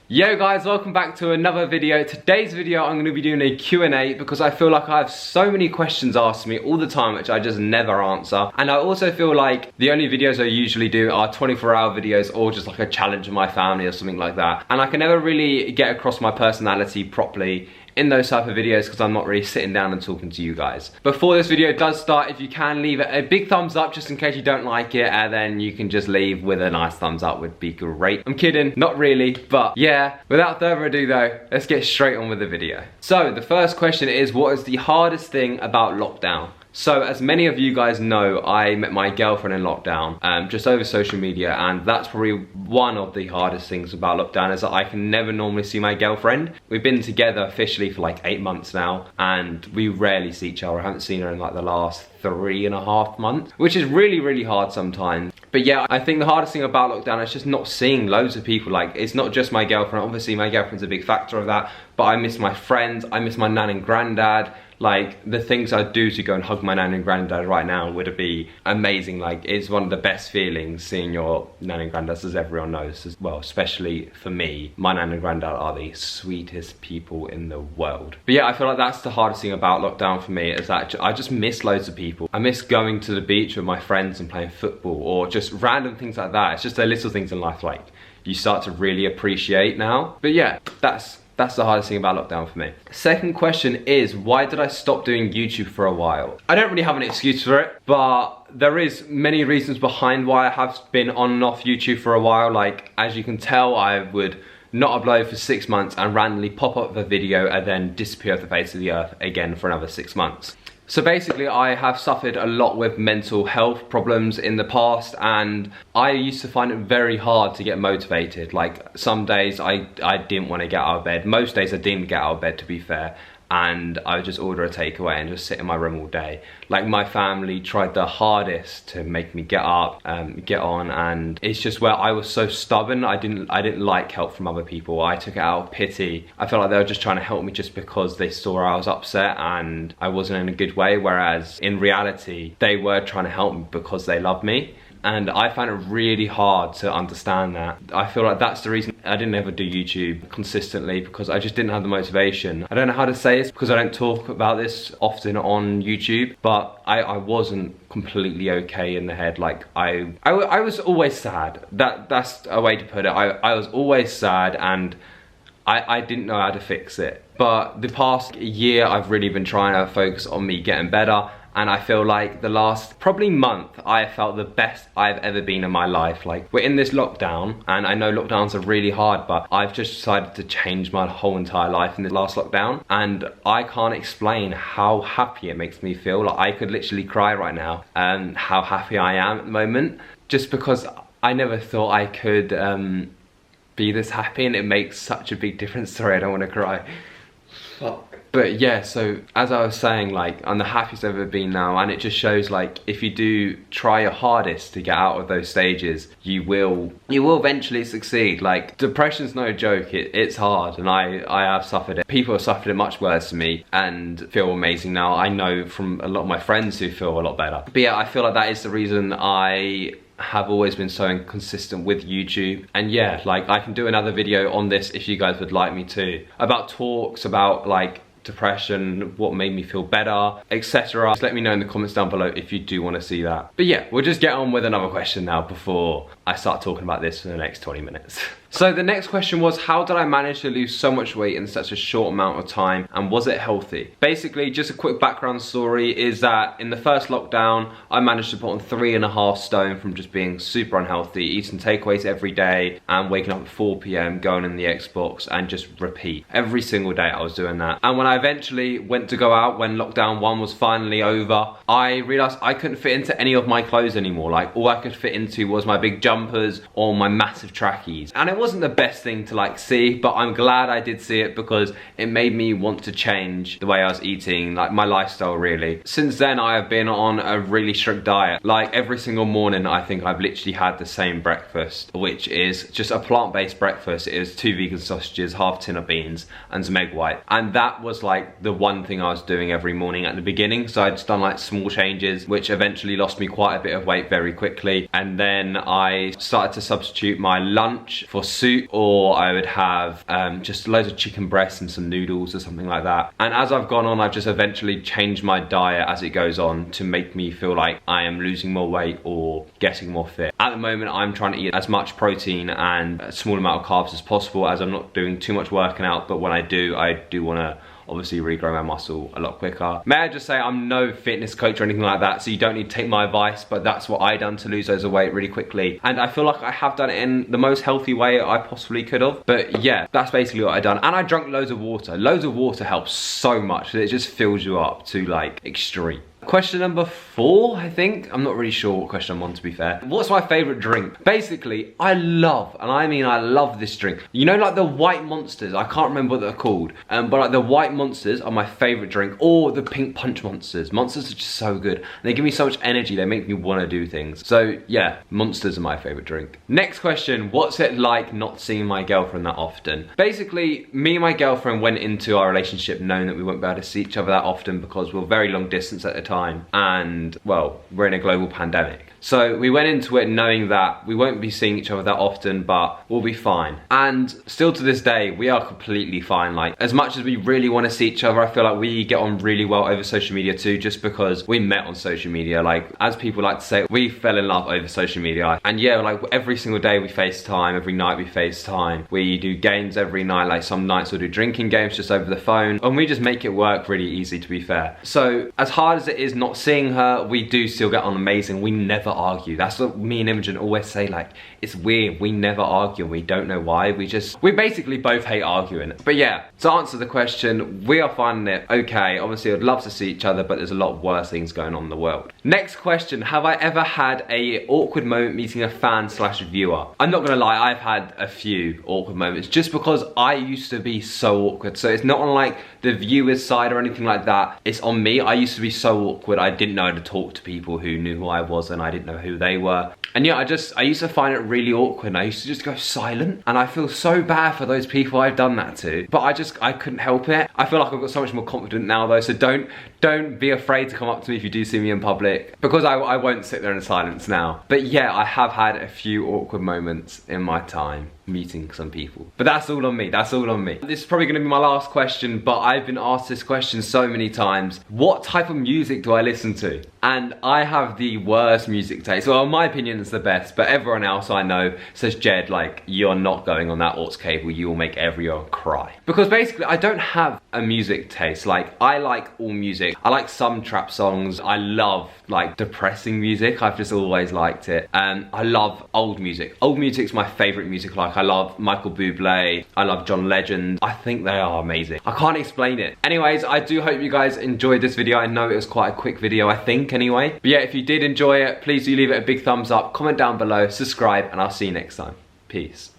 Yo guys, welcome back to another video. Today's video I'm going to be doing a Q&A because I feel like I have so many questions asked me all the time which I just never answer. And I also feel like the only videos I usually do are 24-hour videos or just like a challenge of my family or something like that. And I can never really get across my personality properly in those type of videos because I'm not really sitting down and talking to you guys. Before this video does start, if you can leave it a big thumbs up just in case you don't like it, and then you can just leave with a nice thumbs up would be great. I'm kidding, not really, but yeah. Without further ado though, let's get straight on with the video. So the first question is, what is the hardest thing about lockdown? So as many of you guys know, I met my girlfriend in lockdown just over social media, and that's probably one of the hardest things about lockdown is that I can never normally see my girlfriend. We've been together officially for like 8 months now and we rarely see each other. I haven't seen her in like the last 3.5 months, which is really hard sometimes. But yeah, I think the hardest thing about lockdown is just not seeing loads of people. Like, it's not just my girlfriend, obviously my girlfriend's a big factor of that, but I miss my friends, I miss my nan and granddad. Like, the things I'd do to go and hug my nan and granddad right now would be amazing. Like, it's one of the best feelings seeing your nan and granddad, as everyone knows. As well, especially for me, my nan and granddad are the sweetest people in the world. But yeah, I feel like that's the hardest thing about lockdown for me, is that I just miss loads of people. I miss going to the beach with my friends and playing football, or just random things like that. It's just the little things in life like you start to really appreciate now. But yeah, that's the hardest thing about lockdown for me. Second question is, why did I stop doing YouTube for a while? I don't really have an excuse for it, but there is many reasons behind why I have been on and off YouTube for a while. Like, as you can tell, I would not upload for 6 months and randomly pop up with a video and then disappear off the face of the earth again for another 6 months. So basically, I have suffered a lot with mental health problems in the past, and I used to find it very hard to get motivated. Like, some days I didn't want to get out of bed. Most days I didn't get out of bed, to be fair, and I would just order a takeaway and just sit in my room all day. Like, my family tried their hardest to make me get up, get on, and it's just where I was so stubborn. I didn't like help from other people. I took it out of pity. I felt like they were just trying to help me just because they saw I was upset and I wasn't in a good way, whereas in reality, they were trying to help me because they love me. And I found it really hard to understand that. I feel like that's the reason I didn't ever do YouTube consistently, because I just didn't have the motivation. I don't know how to say this because I don't talk about this often on YouTube, but I wasn't completely okay in the head. Like, I was always sad. That's a way to put it. I was always sad, and I didn't know how to fix it. But the past year, I've really been trying to focus on me getting better. And I feel like the last probably month, I have felt the best I've ever been in my life. Like, we're in this lockdown, and I know lockdowns are really hard, but I've just decided to change my whole entire life in the last lockdown. And I can't explain how happy it makes me feel. Like, I could literally cry right now, how happy I am at the moment. Just because I never thought I could be this happy, and it makes such a big difference. Sorry, I don't want to cry. Fuck. But yeah, so as I was saying, like, I'm the happiest I've ever been now, and it just shows, like, if you do try your hardest to get out of those stages, you will eventually succeed. Like, depression's no joke. It's hard, and I have suffered it. People have suffered it much worse than me and feel amazing now. I know from a lot of my friends who feel a lot better. But yeah, I feel like that is the reason I have always been so inconsistent with YouTube. And yeah, like, I can do another video on this if you guys would like me to, about talks about like depression, what made me feel better, etc. Just let me know in the comments down below if you do want to see that. But yeah, we'll just get on with another question now before I start talking about this for the next 20 minutes. So the next question was, how did I manage to lose so much weight in such a short amount of time, and was it healthy? Basically, just a quick background story is that in the first lockdown, I managed to put on 3.5 stone from just being super unhealthy, eating takeaways every day and waking up at 4 PM, going in the Xbox and just repeat. Every single day I was doing that. And when I eventually went to go out, when lockdown 1 was finally over, I realized I couldn't fit into any of my clothes anymore. Like, all I could fit into was my big jumpers or my massive trackies. And it wasn't the best thing to like see, but I'm glad I did see it because it made me want to change the way I was eating, like my lifestyle really. Since then I have been on a really strict diet. Like, every single morning I think I've literally had the same breakfast, which is just a plant-based breakfast. It is 2 vegan sausages, half tin of beans and some egg white. And that was like the one thing I was doing every morning at the beginning. So I'd just done like small changes, which eventually lost me quite a bit of weight very quickly. And then I started to substitute my lunch for soup, or I would have just loads of chicken breasts and some noodles or something like that. And as I've gone on, I've just eventually changed my diet as it goes on to make me feel like I am losing more weight or getting more fit. At the moment, I'm trying to eat as much protein and a small amount of carbs as possible, as I'm not doing too much working out, but when I do want to obviously regrow my muscle a lot quicker. May I just say, I'm no fitness coach or anything like that, so you don't need to take my advice, but that's what I done to lose loads of weight really quickly. And I feel like I have done it in the most healthy way I possibly could have. But yeah, that's basically what I done. And I drank loads of water. Loads of water helps so much. It just fills you up to like extreme. Question number 4, I think. I'm not really sure what question I'm on, to be fair. What's my favorite drink? Basically, I love, and I mean I love this drink. You know, like the white monsters, I can't remember what they're called, but like the white monsters are my favorite drink, or the pink punch monsters. Monsters are just so good. They give me so much energy, they make me want to do things. So yeah, monsters are my favorite drink. Next question, what's it like not seeing my girlfriend that often? Basically, me and my girlfriend went into our relationship knowing that we wouldn't be able to see each other that often because we were very long distance at the time. And well, we're in a global pandemic. So we went into it knowing that we won't be seeing each other that often, but we'll be fine. And still to this day, we are completely fine. Like, as much as we really want to see each other, I feel like we get on really well over social media too, just because we met on social media. Like, as people like to say, we fell in love over social media. And yeah, like every single day we FaceTime, every night we FaceTime. We do games every night, like some nights we'll do drinking games just over the phone. And we just make it work really easy, to be fair. So as hard as it is not seeing her, we do still get on amazing. We never argue. That's what me and Imogen always say, like, it's weird, we never argue, we don't know why, we basically both hate arguing. But yeah, to answer the question, we are finding it okay. Obviously I'd love to see each other, but there's a lot worse things going on in the world. Next question, have I ever had a awkward moment meeting a fan/viewer? I'm not gonna lie, I've had a few awkward moments just because I used to be so awkward. So it's not on like the viewer's side or anything like that, it's on me. I used to be so awkward, I didn't know how to talk to people who knew who I was and I didn't know who they were. And yeah, I used to find it really awkward, and I used to just go silent, and I feel so bad for those people I've done that to, but I couldn't help it. I feel like I've got so much more confident now though, so don't be afraid to come up to me if you do see me in public, because I won't sit there in silence now. But yeah, I have had a few awkward moments in my time meeting some people. But that's all on me, that's all on me. This is probably gonna be my last question, but I've been asked this question so many times. What type of music do I listen to? And I have the worst music taste. Well, in my opinion, it's the best, but everyone else I know says, Jed, like, you're not going on that aux cable, you will make everyone cry. Because basically, I don't have a music taste. Like, I like all music. I like some trap songs. I love, like, depressing music. I've just always liked it. I love old music. Old music's my favorite music. Like, I love Michael Bublé. I love John Legend. I think they are amazing. I can't explain it. Anyways, I do hope you guys enjoyed this video. I know it was quite a quick video, I think, anyway. But yeah, if you did enjoy it, please do leave it a big thumbs up, comment down below, subscribe, and I'll see you next time. Peace.